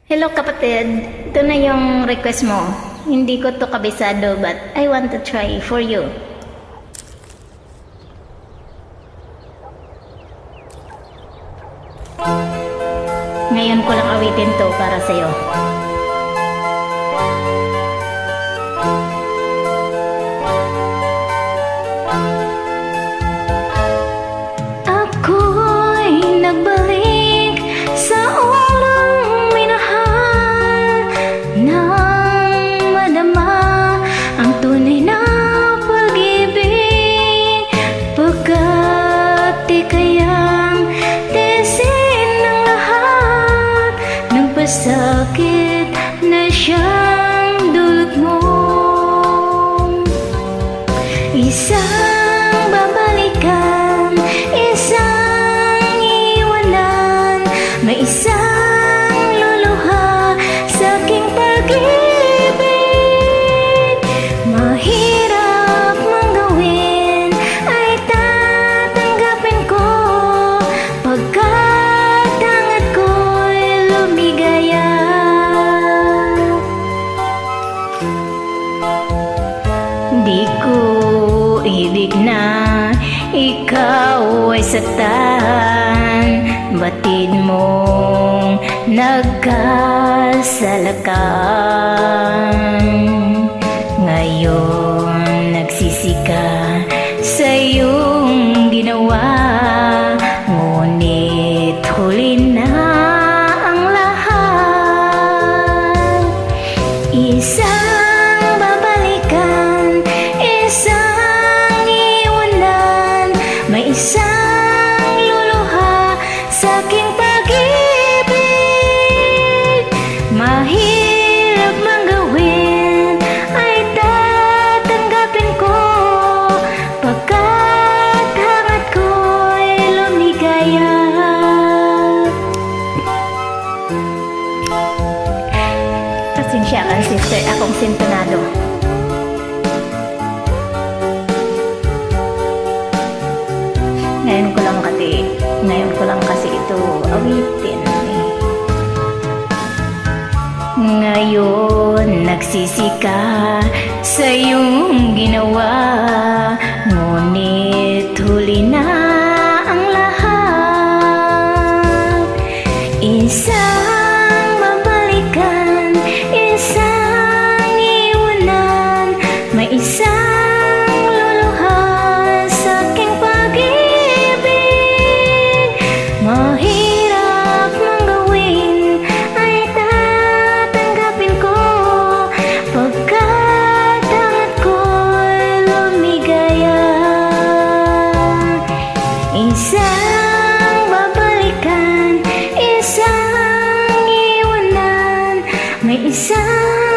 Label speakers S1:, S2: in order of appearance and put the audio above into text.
S1: Hello kapatid, ito na yung request mo. Hindi ko to kabisado but I want to try for you. Ngayon ko lang awitin to para sa'yo. Ako'y nagbalik sa unang minahal nang madama ang tunay na pag-ibig, pagkat di kayang tiisin ang lahat ng pasakit na siyang dulot mo. Isang babalikan, isang iwanan, may isang luluha sa aking pag-ibig. Mahirap mang gawin ay tatanggapin ko, pagkat hangat ko'y lumigaya. Di ko ibig na ikaw ay saktan, batid mong nagkasalakan. Ngayon nagsisi ka sa iyong ginawa, ngunit huli na ang lahat. Isang babalikan, isang iwanan, may isang luluha sa aking pag-ibig. Mahirap mang gawin ay tatanggapin ko, pagkat hangat ko'y lumigaya. Pasensya ka sister, akong sintonado. Ngayon ko lang kasi ito awitin. Ngayon nagsisi ka sa iyong ginawa, ngunit huli na ang lahat. Isang babalikan, isang iwanan, may isang mahirap mang gawin ay tatanggapin ko, pagkat hangat ko'y lumigaya. Isang babalikan, isang iwanan, may isang